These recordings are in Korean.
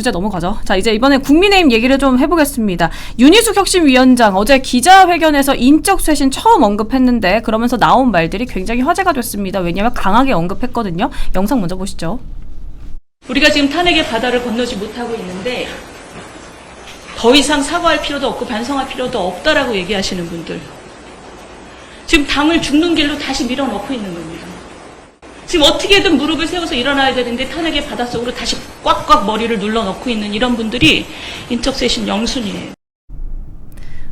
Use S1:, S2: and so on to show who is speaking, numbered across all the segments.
S1: 주제 넘어가죠. 자, 이제 이번에 국민의힘 얘기를 좀 해보겠습니다. 윤희숙 혁신위원장 어제 기자회견에서 인적 쇄신 처음 언급했는데 그러면서 나온 말들이 굉장히 화제가 됐습니다. 왜냐하면 강하게 언급했거든요. 영상 먼저 보시죠.
S2: 우리가 지금 탄핵의 바다를 건너지 못하고 있는데 더 이상 사과할 필요도 없고 반성할 필요도 없다라고 얘기하시는 분들, 지금 당을 죽는 길로 다시 밀어넣고 있는 겁니다. 지금 어떻게든 무릎을 세워서 일어나야 되는데 탄핵의 바닷속으로 다시 꽉꽉 머리를 눌러넣고 있는 이런 분들이 인적쇄신 영순이에요.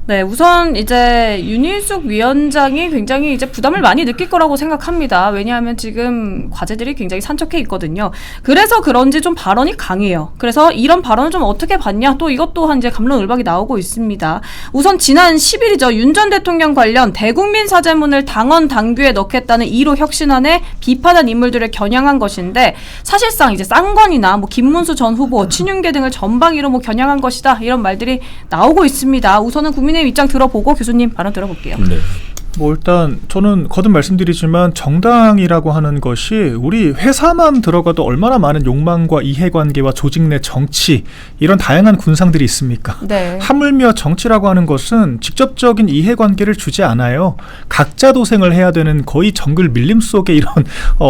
S1: 네, 우선 이제 윤희숙 위원장이 굉장히 이제 부담을 많이 느낄 거라고 생각합니다. 왜냐하면 지금 과제들이 굉장히 산적해 있거든요. 그래서 그런지 좀 발언이 강해요. 그래서 이런 발언을 좀 어떻게 봤냐? 또 이것 또한 이제 갑론을박이 나오고 있습니다. 우선 지난 10일이죠. 윤 전 대통령 관련 대국민 사죄문을 당원 당규에 넣겠다는 1호 혁신안에 비판한 인물들을 겨냥한 것인데 사실상 이제 쌍권이나 뭐 김문수 전 후보, 친윤계 등을 전방위로 뭐 겨냥한 것이다. 이런 말들이 나오고 있습니다. 우선은 국민의 입장 들어보고 교수님 발언 들어볼게요.
S3: 네. 뭐 일단 저는 거듭 말씀드리지만 정당이라고 하는 것이 우리 회사만 들어가도 얼마나 많은 욕망과 이해관계와 조직 내 정치 이런 다양한 군상들이 있습니까?
S1: 네.
S3: 하물며 정치라고 하는 것은 직접적인 이해관계를 주지 않아요. 각자 도생을 해야 되는 거의 정글 밀림 속의 이런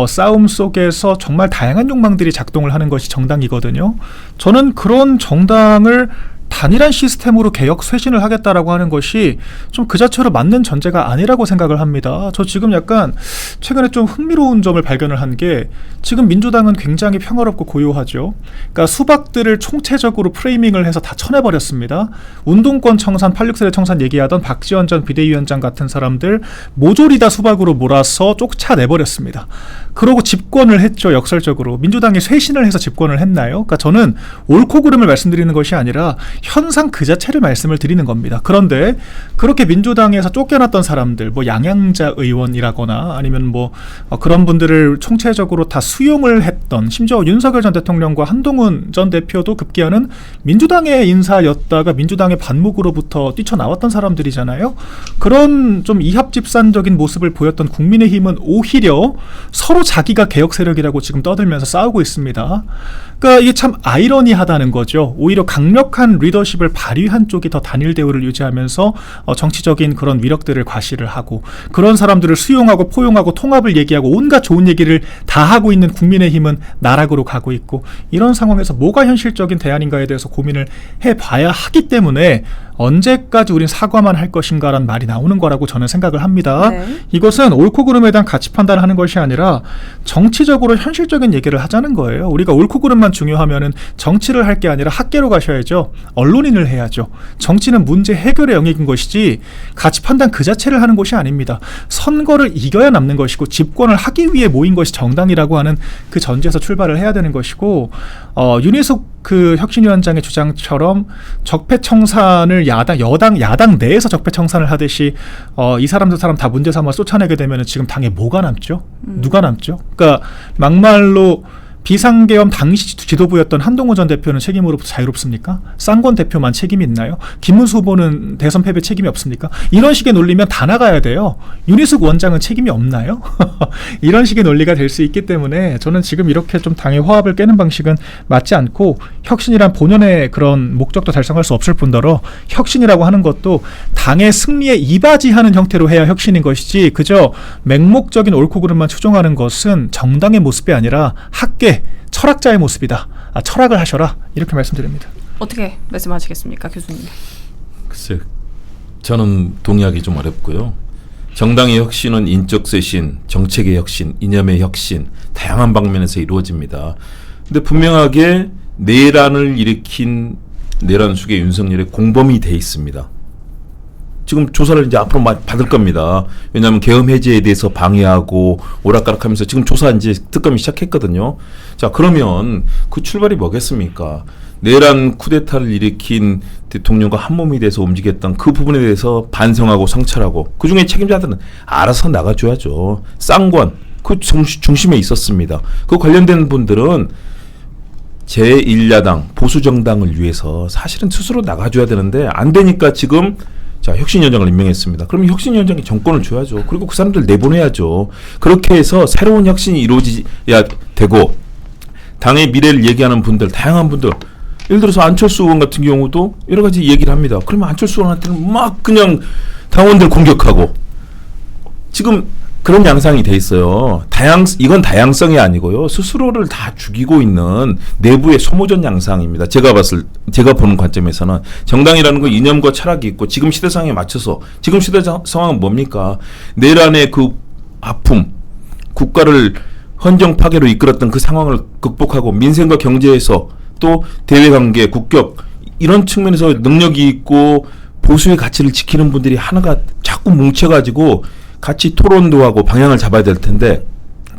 S3: 싸움 속에서 정말 다양한 욕망들이 작동을 하는 것이 정당이거든요. 저는 그런 정당을 단일한 시스템으로 개혁 쇄신을 하겠다라고 하는 것이 좀 그 자체로 맞는 전제가 아니라고 생각을 합니다. 저 지금 약간 최근에 좀 흥미로운 점을 발견을 한 게 지금 민주당은 굉장히 평화롭고 고요하죠. 그러니까 수박들을 총체적으로 프레이밍을 해서 다 쳐내버렸습니다. 운동권 청산, 86세대 청산 얘기하던 박지원 전 비대위원장 같은 사람들 모조리 다 수박으로 몰아서 쫓아내버렸습니다. 그러고 집권을 했죠. 역설적으로. 민주당이 쇄신을 해서 집권을 했나요? 그러니까 저는 옳고 그름을 말씀드리는 것이 아니라 현상 그 자체를 말씀을 드리는 겁니다. 그런데 그렇게 민주당에서 쫓겨났던 사람들, 뭐 양양자 의원이라거나 아니면 뭐 그런 분들을 총체적으로 다 수용을 했던, 심지어 윤석열 전 대통령과 한동훈 전 대표도 급기야는 민주당의 인사였다가 민주당의 반목으로부터 뛰쳐나왔던 사람들이잖아요. 그런 좀 이합집산적인 모습을 보였던 국민의힘은 오히려 서로 자기가 개혁 세력이라고 지금 떠들면서 싸우고 있습니다. 그러니까 이게 참 아이러니하다는 거죠. 오히려 강력한 리더십을 발휘한 쪽이 더 단일 대우를 유지하면서 정치적인 그런 위력들을 과시를 하고 그런 사람들을 수용하고 포용하고 통합을 얘기하고 온갖 좋은 얘기를 다 하고 있는 국민의힘은 나락으로 가고 있고, 이런 상황에서 뭐가 현실적인 대안인가에 대해서 고민을 해봐야 하기 때문에 언제까지 우린 사과만 할 것인가라는 말이 나오는 거라고 저는 생각을 합니다.
S1: 네.
S3: 이것은 옳고 그름에 대한 가치 판단을 하는 것이 아니라 정치적으로 현실적인 얘기를 하자는 거예요. 우리가 옳고 그름만 중요하면은 정치를 할 게 아니라 학계로 가셔야죠. 언론인을 해야죠. 정치는 문제 해결의 영역인 것이지 가치 판단 그 자체를 하는 것이 아닙니다. 선거를 이겨야 남는 것이고 집권을 하기 위해 모인 것이 정당이라고 하는 그 전제에서 출발을 해야 되는 것이고, 윤희숙 그 혁신위원장의 주장처럼 적폐청산을 야당 내에서 적폐청산을 하듯이 이 사람 저 사람 다 문제 삼아 쫓아내게 되면 지금 당에 뭐가 남죠? 누가 남죠? 그러니까 막말로 비상계엄 당시 지도부였던 한동훈 전 대표는 책임으로부터 자유롭습니까? 쌍권 대표만 책임이 있나요? 김문수 후보는 대선 패배 책임이 없습니까? 이런 식의 논리면 다 나가야 돼요. 윤희숙 원장은 책임이 없나요? 이런 식의 논리가 될 수 있기 때문에 저는 지금 이렇게 좀 당의 화합을 깨는 방식은 맞지 않고, 혁신이란 본연의 그런 목적도 달성할 수 없을 뿐더러 혁신이라고 하는 것도 당의 승리에 이바지하는 형태로 해야 혁신인 것이지, 그저 맹목적인 옳고 그름만 추종하는 것은 정당의 모습이 아니라 학계 철학자의 모습이다. 철학을 하셔라. 이렇게 말씀드립니다.
S1: 어떻게 말씀하시겠습니까, 교수님?
S4: 글쎄, 저는 동의하기 좀 어렵고요. 정당의 혁신은 인적 쇄신, 정책의 혁신, 이념의 혁신, 다양한 방면에서 이루어집니다. 근데 분명하게 내란을 일으킨 내란 수계 윤석열의 공범이 돼 있습니다. 지금 조사를 이제 앞으로 받을 겁니다. 왜냐하면 계엄 해제에 대해서 방해하고 오락가락하면서 지금 조사 이제 특검이 시작했거든요. 자, 그러면 그 출발이 뭐겠습니까? 내란 쿠데타를 일으킨 대통령과 한몸이 돼서 움직였던 그 부분에 대해서 반성하고 성찰하고 그 중에 책임자들은 알아서 나가줘야죠. 쌍권 그 중심에 있었습니다. 그 관련된 분들은 제1야당 보수정당을 위해서 사실은 스스로 나가줘야 되는데 안 되니까 지금 자, 혁신위원장을 임명했습니다. 그럼 혁신위원장이 정권을 줘야죠. 그리고 그 사람들 내보내야죠. 그렇게 해서 새로운 혁신이 이루어져야 되고, 당의 미래를 얘기하는 분들, 다양한 분들, 예를 들어서 안철수 의원 같은 경우도 여러 가지 얘기를 합니다. 그러면 안철수 의원한테는 막 그냥 당원들 공격하고 지금 그런 양상이 돼 있어요. 이건 다양성이 아니고요. 스스로를 다 죽이고 있는 내부의 소모전 양상입니다. 제가 보는 관점에서는 정당이라는 건 이념과 철학이 있고 지금 시대 상황에 맞춰서 지금 시대 상황은 뭡니까? 내란의 그 아픔, 국가를 헌정 파괴로 이끌었던 그 상황을 극복하고 민생과 경제에서 또 대외관계, 국격 이런 측면에서 능력이 있고 보수의 가치를 지키는 분들이 하나가 자꾸 뭉쳐가지고 같이 토론도 하고 방향을 잡아야 될 텐데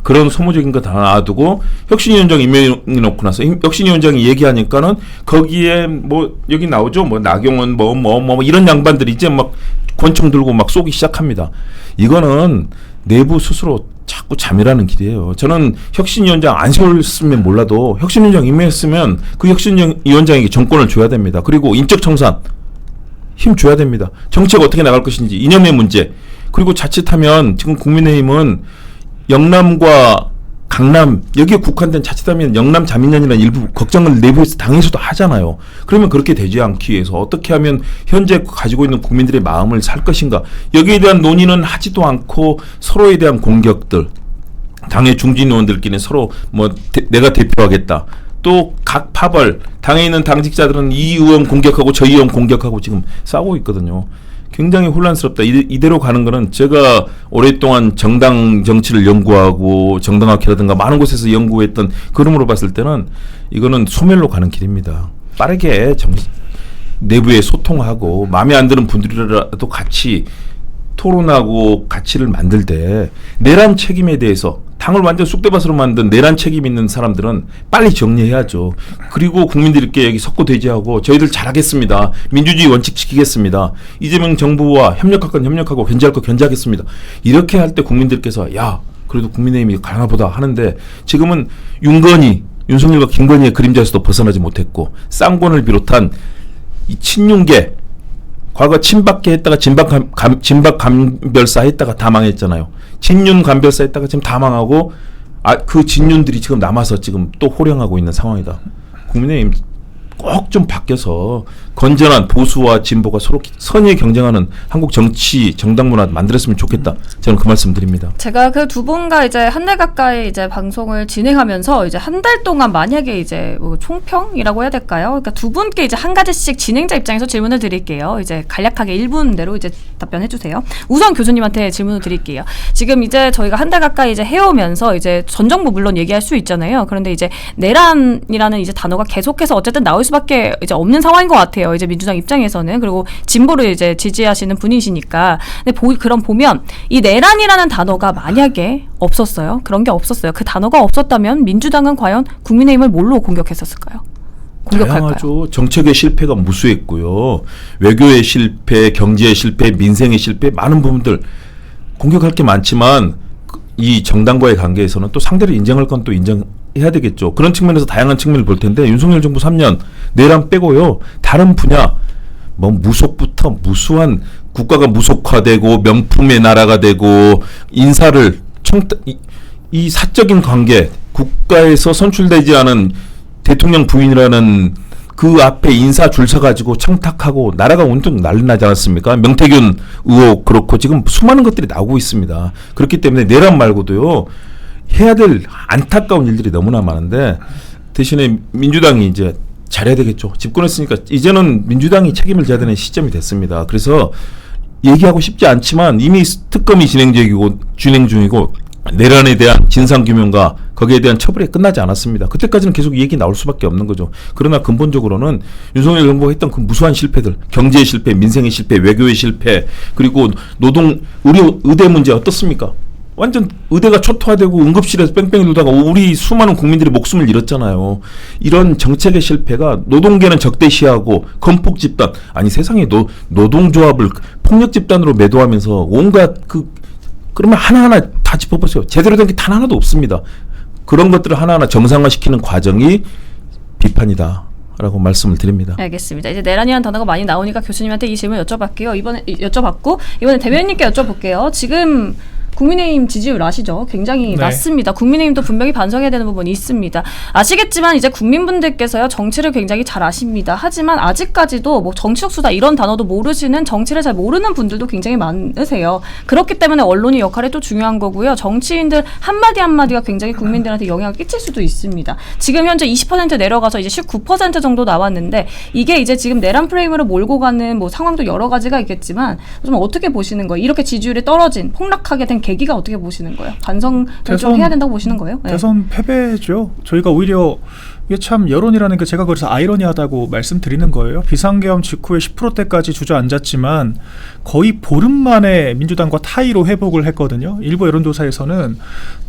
S4: 그런 소모적인 거 다 놔두고 혁신위원장 임명해놓고 나서 혁신위원장이 얘기하니까는 거기에 뭐 여기 나오죠. 뭐 나경원 뭐 이런 양반들이 이제 막 권총 들고 막 쏘기 시작합니다. 이거는 내부 스스로 자꾸 잠이라는 길이에요. 저는 혁신위원장 안 세웠으면 몰라도 혁신위원장 임명했으면 그 혁신위원장에게 정권을 줘야 됩니다. 그리고 인적 청산 힘 줘야 됩니다. 정책 어떻게 나갈 것인지 이념의 문제 그리고 자칫하면 지금 국민의힘은 영남과 강남 여기에 국한된 자칫하면 영남 자민련이라는 일부 걱정을 내부에서 당에서도 하잖아요. 그러면 그렇게 되지 않기 위해서 어떻게 하면 현재 가지고 있는 국민들의 마음을 살 것인가 여기에 대한 논의는 하지도 않고 서로에 대한 공격들 당의 중진 의원들끼리 서로 뭐 내가 대표하겠다 또 각 파벌 당에 있는 당직자들은 이 의원 공격하고 저 의원 공격하고 지금 싸우고 있거든요. 굉장히 혼란스럽다. 이대로 가는 거는 제가 오랫동안 정당 정치를 연구하고 정당학회라든가 많은 곳에서 연구했던 그림으로 봤을 때는 이거는 소멸로 가는 길입니다. 빠르게 내부에 소통하고 마음에 안 드는 분들이라도 같이 토론하고 가치를 만들 때 내란 책임에 대해서 당을 완전 쑥대밭으로 만든 내란 책임 있는 사람들은 빨리 정리해야죠. 그리고 국민들께 여기 석고대지하고 저희들 잘하겠습니다. 민주주의 원칙 지키겠습니다. 이재명 정부와 협력할 건 협력하고 견제할 거 견제하겠습니다. 이렇게 할 때 국민들께서 야 그래도 국민의힘이 가나 보다 하는데 지금은 윤석열과 김건희의 그림자에서도 벗어나지 못했고 쌍권을 비롯한 이 친윤계 과거 친박계 했다가 진박 감별사 했다가 다 망했잖아요. 진윤 감별사 했다가 지금 다 망하고 그 진윤들이 지금 남아서 지금 또 호령하고 있는 상황이다. 국민의힘 꼭 좀 바뀌어서 건전한 보수와 진보가 서로 선의에 경쟁하는 한국 정치 정당 문화 만들었으면 좋겠다. 저는 그 말씀 드립니다.
S1: 제가 그 두 분과 이제 한 달 가까이 이제 방송을 진행하면서 이제 한 달 동안 만약에 이제 뭐 총평이라고 해야 될까요? 그러니까 두 분께 이제 한 가지씩 진행자 입장에서 질문을 드릴게요. 이제 간략하게 1분대로 이제 답변해 주세요. 우선 교수님한테 질문을 드릴게요. 지금 이제 저희가 한 달 가까이 이제 해오면서 이제 전 정부 물론 얘기할 수 있잖아요. 그런데 이제 내란이라는 이제 단어가 계속해서 어쨌든 나올 수밖에 이제 없는 상황인 것 같아요. 이제 민주당 입장에서는. 그리고 진보를 이제 지지하시는 분이시니까. 근데 그럼 보면 이 내란이라는 단어가 만약에 없었어요. 그런 게 없었어요. 그 단어가 없었다면 민주당은 과연 국민의힘을 뭘로 공격했었을까요? 공격할까요?
S4: 다양하죠. 정책의 실패가 무수했고요. 외교의 실패, 경제의 실패, 민생의 실패 많은 부분들 공격할 게 많지만 이 정당과의 관계에서는 또 상대를 인정할 건 또 인정해야 되겠죠. 그런 측면에서 다양한 측면을 볼 텐데 윤석열 정부 3년 내란 빼고요. 다른 분야 뭐 무속부터 무수한 국가가 무속화되고 명품의 나라가 되고 인사를 이 사적인 관계 국가에서 선출되지 않은 대통령 부인이라는 그 앞에 인사 줄 서가지고 청탁하고 나라가 온통 난리 나지 않았습니까? 명태균 의혹 그렇고 지금 수많은 것들이 나오고 있습니다. 그렇기 때문에 내란 말고도요. 해야 될 안타까운 일들이 너무나 많은데 대신에 민주당이 이제 잘해야 되겠죠. 집권했으니까 이제는 민주당이 책임을 져야 되는 시점이 됐습니다. 그래서 얘기하고 싶지 않지만 이미 특검이 진행 중이고 내란에 대한 진상규명과 거기에 대한 처벌이 끝나지 않았습니다. 그때까지는 계속 이 얘기 나올 수밖에 없는 거죠. 그러나 근본적으로는 윤석열 정부가 했던 그 무수한 실패들, 경제의 실패, 민생의 실패, 외교의 실패, 그리고 의대 문제 어떻습니까? 완전 의대가 초토화되고 응급실에서 뺑뺑이 돌다가 우리 수많은 국민들이 목숨을 잃었잖아요. 이런 정책의 실패가 노동계는 적대시하고 건폭 집단, 아니 세상에 노동조합을 폭력 집단으로 매도하면서 온갖 그러면 하나하나 다 짚어보세요. 제대로 된 게 단 하나도 없습니다. 그런 것들을 하나하나 정상화시키는 과정이 비판이다. 라고 말씀을 드립니다.
S1: 알겠습니다. 이제 내란이라는 단어가 많이 나오니까 교수님한테 이 질문 여쭤봤고 이번에 대변인님께 여쭤볼게요. 지금 국민의힘 지지율 아시죠? 굉장히
S3: 네.
S1: 낮습니다. 국민의힘도 분명히 반성해야 되는 부분이 있습니다. 아시겠지만 이제 국민분들께서요 정치를 굉장히 잘 아십니다. 하지만 아직까지도 뭐 정치적 수다 이런 단어도 모르시는 정치를 잘 모르는 분들도 굉장히 많으세요. 그렇기 때문에 언론의 역할이 또 중요한 거고요. 정치인들 한마디 한마디가 굉장히 국민들한테 영향을 끼칠 수도 있습니다. 지금 현재 20% 내려가서 이제 19% 정도 나왔는데 이게 이제 지금 내란 프레임으로 몰고 가는 뭐 상황도 여러 가지가 있겠지만 좀 어떻게 보시는 거예요? 이렇게 지지율이 떨어진 폭락하게 된 계기가 어떻게 보시는 거예요? 반성을 좀 해야 된다고 보시는 거예요? 네.
S3: 대선 패배죠. 저희가 오히려 이게 참 여론이라는 게 제가 그래서 아이러니하다고 말씀드리는 거예요. 비상계엄 직후에 10%대까지 주저앉았지만 거의 보름 만에 민주당과 타이로 회복을 했거든요. 일부 여론조사에서는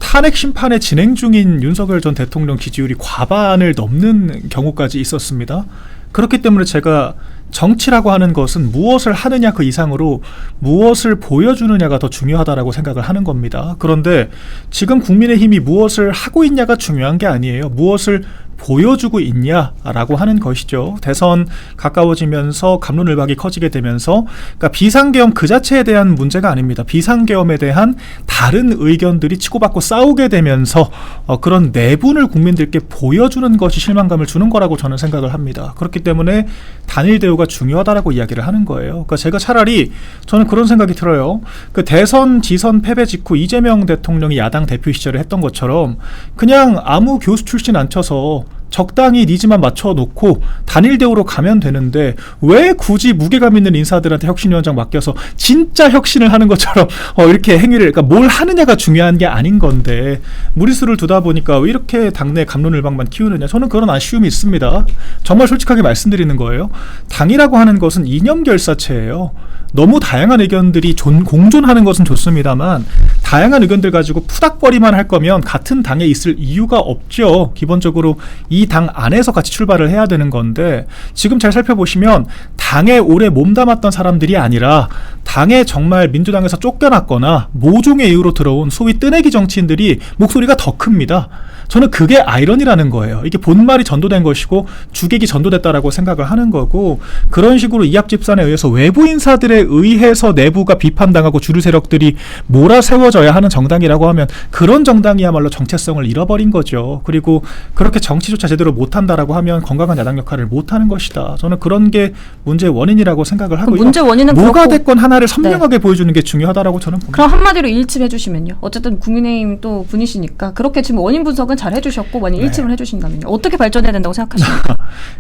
S3: 탄핵 심판에 진행 중인 윤석열 전 대통령 지지율이 과반을 넘는 경우까지 있었습니다. 그렇기 때문에 제가 정치라고 하는 것은 무엇을 하느냐 그 이상으로 무엇을 보여주느냐가 더 중요하다라고 생각을 하는 겁니다. 그런데 지금 국민의힘이 무엇을 하고 있냐가 중요한 게 아니에요. 무엇을 보여주고 있냐라고 하는 것이죠. 대선 가까워지면서 갑론을박이 커지게 되면서 그러니까 비상계엄 그 자체에 대한 문제가 아닙니다. 비상계엄에 대한 다른 의견들이 치고받고 싸우게 되면서 그런 내분을 국민들께 보여주는 것이 실망감을 주는 거라고 저는 생각을 합니다. 그렇기 때문에 단일 대우가 중요하다라고 이야기를 하는 거예요. 그러니까 제가 차라리 저는 그런 생각이 들어요. 그 대선 지선 패배 직후 이재명 대통령이 야당 대표 시절에 했던 것처럼 그냥 아무 교수 출신 안 쳐서 적당히 니즈만 맞춰놓고 단일 대우로 가면 되는데 왜 굳이 무게감 있는 인사들한테 혁신위원장 맡겨서 진짜 혁신을 하는 것처럼 이렇게 행위를 그러니까 뭘 하느냐가 중요한 게 아닌 건데 무리수를 두다 보니까 왜 이렇게 당내 갑론을박만 키우느냐 저는 그런 아쉬움이 있습니다. 정말 솔직하게 말씀드리는 거예요. 당이라고 하는 것은 이념결사체예요. 너무 다양한 의견들이 공존하는 것은 좋습니다만 다양한 의견들 가지고 푸닥거리만 할 거면 같은 당에 있을 이유가 없죠. 기본적으로 이 당 안에서 같이 출발을 해야 되는 건데 지금 잘 살펴보시면 당에 오래 몸담았던 사람들이 아니라 당에 정말 민주당에서 쫓겨났거나 모종의 이유로 들어온 소위 뜨내기 정치인들이 목소리가 더 큽니다. 저는 그게 아이러니라는 거예요. 이게 본말이 전도된 것이고 주객이 전도됐다라고 생각을 하는 거고 그런 식으로 이합집산에 의해서 외부 인사들에 의해서 내부가 비판당하고 주류 세력들이 몰아세워져야 하는 정당이라고 하면 그런 정당이야말로 정체성을 잃어버린 거죠. 그리고 그렇게 정치조차 제대로 못한다라고 하면 건강한 야당 역할을 못하는 것이다. 저는 그런 게 문제의 원인이라고 생각을 하고요.
S1: 문제 원인은
S3: 뭐가
S1: 그렇고,
S3: 됐건 하나를 선명하게 보여주는 게 중요하다라고 저는 봅니다.
S1: 그럼 한마디로 일침해 주시면요. 어쨌든 국민의힘 또 분이시니까 그렇게 지금 원인 분석은 잘 해주셨고 만약 일침을 해주신다면요. 어떻게 발전해야 된다고 생각하십니까?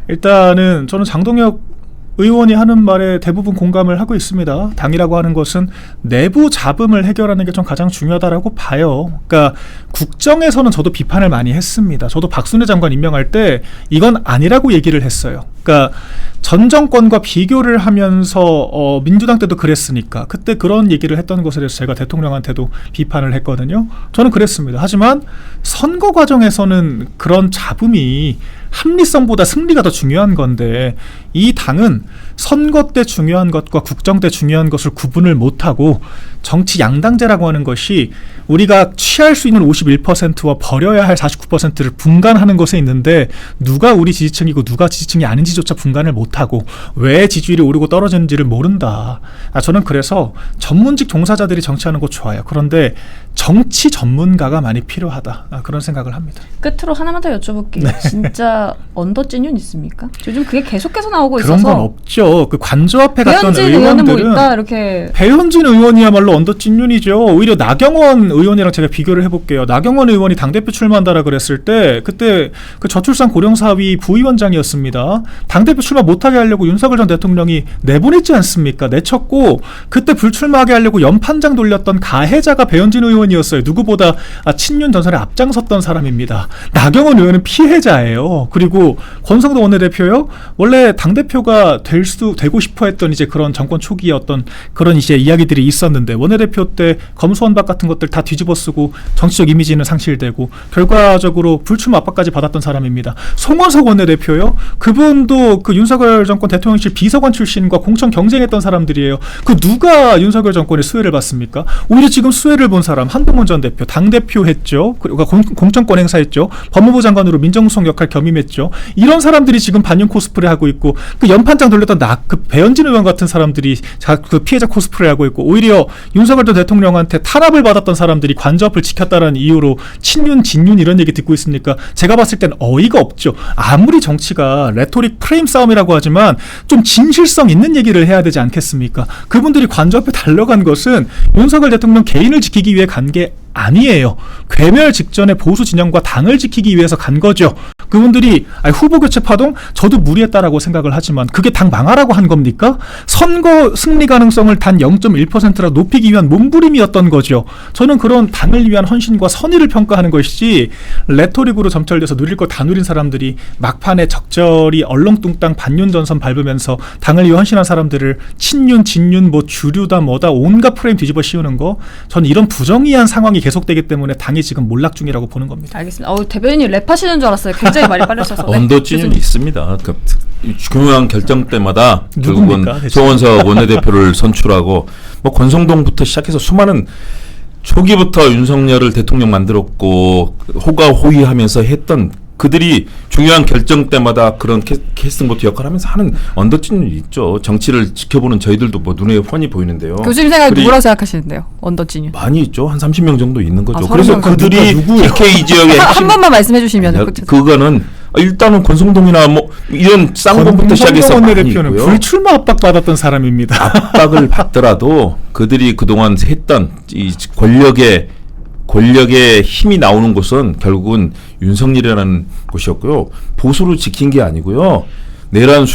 S3: 일단은 저는 장동혁 의원이 하는 말에 대부분 공감을 하고 있습니다. 당이라고 하는 것은 내부 잡음을 해결하는 게 좀 가장 중요하다라고 봐요. 그러니까 국정에서는 저도 비판을 많이 했습니다. 저도 박순애 장관 임명할 때 이건 아니라고 얘기를 했어요. 그러니까 전 정권과 비교를 하면서 민주당 때도 그랬으니까 그때 그런 얘기를 했던 것에 대해서 제가 대통령한테도 비판을 했거든요. 저는 그랬습니다. 하지만 선거 과정에서는 그런 잡음이 합리성보다 승리가 더 중요한 건데 이 당은 선거 때 중요한 것과 국정 때 중요한 것을 구분을 못하고 정치 양당제라고 하는 것이 우리가 취할 수 있는 51%와 버려야 할 49%를 분간하는 것에 있는데 누가 우리 지지층이고 누가 지지층이 아닌지조차 분간을 못하고 왜 지지율이 오르고 떨어지는지를 모른다. 저는 그래서 전문직 종사자들이 정치하는 거 좋아요. 그런데 정치 전문가가 많이 필요하다. 그런 생각을 합니다.
S1: 끝으로 하나만 더 여쭤볼게요.
S3: 네.
S1: 진짜 언더찐윤 있습니까? 요즘 그게 계속해서 나오고
S3: 그런
S1: 있어서
S3: 건 없죠. 그 관저 앞에 갔던
S1: 배현진 의원은 뭐
S3: 의원들은
S1: 있다 이렇게
S3: 배현진 의원이야말로 언더찐윤이죠. 오히려 나경원 의원이랑 제가 비교를 해볼게요. 나경원 의원이 당대표 출마한다라 그랬을 때 그때 그 저출산 고령사위 부위원장이었습니다. 당대표 출마 못하게 하려고 윤석열 전 대통령이 내보냈지 않습니까? 내쳤고 그때 불출마하게 하려고 연판장 돌렸던 가해자가 배현진 의원이었어요. 누구보다 친윤 전선에 앞장섰던 사람입니다. 나경원 의원은 피해자예요. 그리고 권성동 원내대표요. 원래 당대표가 되고 싶어 했던 이제 그런 정권 초기의 어떤 그런 이제 이야기들이 있었는데 원내대표 때 검수원박 같은 것들 다 뒤집어 쓰고 정치적 이미지는 상실되고 결과적으로 불출마 압박까지 받았던 사람입니다. 송원석 원내대표요. 그분도 그 윤석열 정권 대통령실 비서관 출신과 공천 경쟁했던 사람들이에요. 그 누가 윤석열 정권의 수혜를 받습니까? 오히려 지금 수혜를 본 사람 한동훈 전 대표 당대표 했죠. 그리고 공천권 행사했죠. 법무부 장관으로 민정수석 역할 겸임했죠. 이런 사람들이 지금 반윤 코스프레 하고 있고 그 연판장 돌렸던 그 배현진 의원 같은 사람들이 그 피해자 코스프레 하고 있고, 오히려 윤석열 전 대통령한테 탄압을 받았던 사람들이 관저 앞을 지켰다는 이유로 친윤, 진윤 이런 얘기 듣고 있으니까 제가 봤을 땐 어이가 없죠. 아무리 정치가 레토릭 프레임 싸움이라고 하지만 좀 진실성 있는 얘기를 해야 되지 않겠습니까? 그분들이 관저 앞에 달려간 것은 윤석열 대통령 개인을 지키기 위해 간 게 아니에요. 괴멸 직전에 보수 진영과 당을 지키기 위해서 간 거죠. 그분들이 후보 교체 파동 저도 무리했다라고 생각을 하지만 그게 당 망하라고 한 겁니까? 선거 승리 가능성을 단 0.1%라 높이기 위한 몸부림이었던 거죠. 저는 그런 당을 위한 헌신과 선의를 평가하는 것이지, 레토릭으로 점철돼서 누릴 거 다 누린 사람들이 막판에 적절히 얼렁뚱땅 반윤 전선 밟으면서 당을 위해 헌신한 사람들을 친윤, 진윤, 뭐 주류다 뭐다 온갖 프레임 뒤집어 씌우는 거, 저는 이런 부정의한 상황이 계속되기 때문에 당이 지금 몰락 중이라고 보는 겁니다.
S1: 알겠습니다. 대변인이 랩하시는 줄 알았어요. 굉장히 말이 빨라셔서.
S4: 언더진이 있습니다. 그 중요한 결정 때마다 결국은
S3: 누굽니까,
S4: 송원석 원내대표를 선출하고 뭐 권성동부터 시작해서 수많은 초기부터 윤석열을 대통령 만들었고 호가호위하면서 했던 그들이 중요한 결정 때마다 그런 캐스팅보트 역할을 하면서 하는 언더진이 있죠. 정치를 지켜보는 저희들도 뭐 눈에 훤히 보이는데요.
S1: 교수님 생각에 누구라고 생각하시는데요? 언더진이.
S4: 많이 있죠. 한 30명 정도 있는 거죠.
S1: 30명
S4: 그래서 그들이 TK 지역의
S1: 한 번만 말씀해 주시면.
S4: 그거는 일단은 권성동이나 뭐 이런 쌍봉부터 시작해서 많이
S3: 원내대표는
S4: 있고요.
S3: 불출마 압박 받았던 사람입니다.
S4: 압박을 받더라도 그들이 그동안 했던 이 권력의 힘이 나오는 곳은 결국은 윤석열이라는 곳이었고요. 보수를 지킨 게 아니고요. 내란을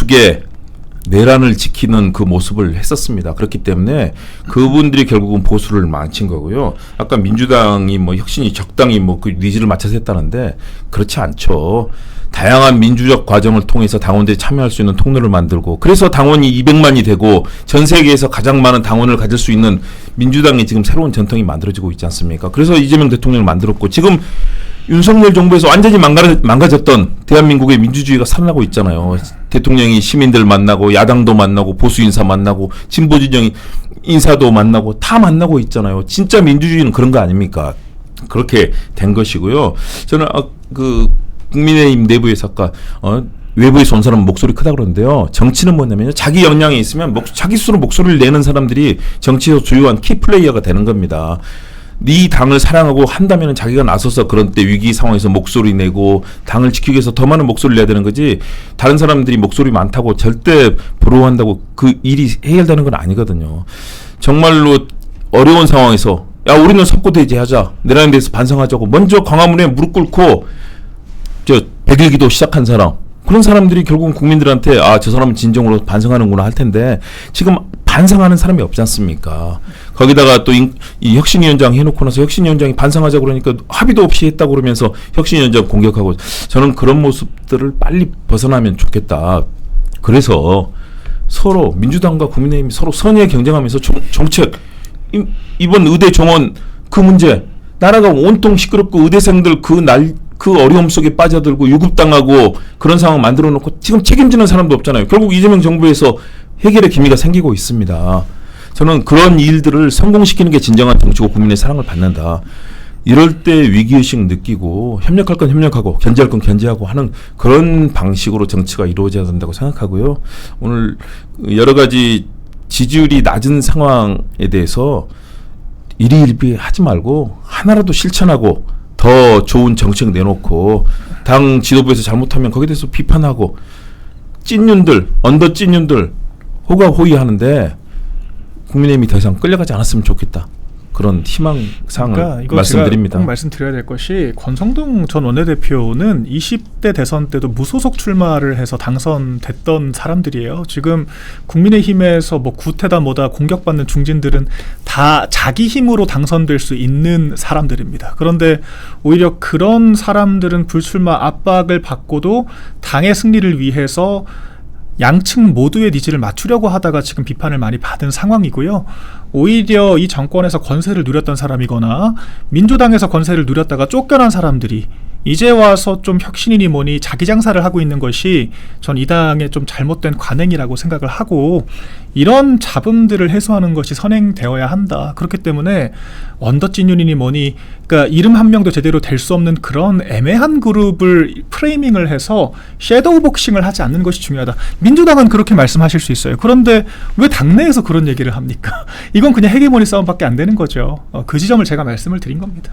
S4: 지키는 그 모습을 했었습니다. 그렇기 때문에 그분들이 결국은 보수를 망친 거고요. 아까 민주당이 뭐 혁신이 적당히 뭐 그 니즈를 맞춰서 했다는데 그렇지 않죠. 다양한 민주적 과정을 통해서 당원들이 참여할 수 있는 통로를 만들고, 그래서 당원이 200만이 되고 전 세계에서 가장 많은 당원을 가질 수 있는 민주당이 지금 새로운 전통이 만들어지고 있지 않습니까? 그래서 이재명 대통령을 만들었고, 지금 윤석열 정부에서 완전히 망가졌던 대한민국의 민주주의가 살아나고 있잖아요. 대통령이 시민들 만나고 야당도 만나고 보수 인사 만나고 진보 진영 인사도 만나고 다 만나고 있잖아요. 진짜 민주주의는 그런 거 아닙니까? 그렇게 된 것이고요. 저는 국민의힘 내부에서 아까 외부에서 온 사람은 목소리 크다 그러는데요. 정치는 뭐냐면요. 자기 역량이 있으면 자기 스스로 목소리를 내는 사람들이 정치에서 주요한 키플레이어가 되는 겁니다. 네 당을 사랑하고 한다면 자기가 나서서 그런 때 위기 상황에서 목소리 내고 당을 지키기 위해서 더 많은 목소리를 내야 되는 거지, 다른 사람들이 목소리 많다고 절대 부러워한다고 그 일이 해결되는 건 아니거든요. 정말로 어려운 상황에서 우리는 석고대죄하자, 내란에 대해서 반성하자고 먼저 광화문에 무릎 꿇고 100일기도 시작한 사람, 그런 사람들이 결국은 국민들한테 저 사람은 진정으로 반성하는구나 할 텐데 지금 반성하는 사람이 없지 않습니까? 거기다가 또 이 혁신위원장 해놓고 나서 혁신위원장이 반성하자고 그러니까 합의도 없이 했다고 그러면서 혁신위원장 공격하고, 저는 그런 모습들을 빨리 벗어나면 좋겠다. 그래서 서로 민주당과 국민의힘이 서로 선의의 경쟁하면서 정책, 이번 의대 정원 그 문제, 나라가 온통 시끄럽고 의대생들 그 어려움 속에 빠져들고 유급당하고 그런 상황 만들어 놓고 지금 책임지는 사람도 없잖아요. 결국 이재명 정부에서 해결의 기미가 생기고 있습니다. 저는 그런 일들을 성공시키는 게 진정한 정치고 국민의 사랑을 받는다. 이럴 때 위기의식 느끼고 협력할 건 협력하고 견제할 건 견제하고 하는 그런 방식으로 정치가 이루어져야 된다고 생각하고요. 오늘 여러 가지 지지율이 낮은 상황에 대해서 일희일비 하지 말고 하나라도 실천하고 더 좋은 정책 내놓고, 당 지도부에서 잘못하면 거기에 대해서 비판하고, 언더 찐윤들 호가호위하는데 국민의힘이 더 이상 끌려가지 않았으면 좋겠다. 그런 희망사항을 말씀드립니다.
S3: 제가 꼭 말씀드려야 될 것이, 권성동 전 원내대표는 20대 대선 때도 무소속 출마를 해서 당선됐던 사람들이에요. 지금 국민의힘에서 뭐 구태다 뭐다 공격받는 중진들은 다 자기 힘으로 당선될 수 있는 사람들입니다. 그런데 오히려 그런 사람들은 불출마 압박을 받고도 당의 승리를 위해서 양측 모두의 니즈를 맞추려고 하다가 지금 비판을 많이 받은 상황이고요. 오히려 이 정권에서 권세를 누렸던 사람이거나 민주당에서 권세를 누렸다가 쫓겨난 사람들이 이제 와서 좀 혁신이니 뭐니 자기 장사를 하고 있는 것이 전 이 당의 좀 잘못된 관행이라고 생각을 하고, 이런 잡음들을 해소하는 것이 선행되어야 한다. 그렇기 때문에 원더진윤이니 뭐니, 그러니까 이름 한 명도 제대로 될 수 없는 그런 애매한 그룹을 프레이밍을 해서 섀도우 복싱을 하지 않는 것이 중요하다. 민주당은 그렇게 말씀하실 수 있어요. 그런데 왜 당내에서 그런 얘기를 합니까? 이건 그냥 헤게모니 싸움밖에 안 되는 거죠. 그 지점을 제가 말씀을 드린 겁니다.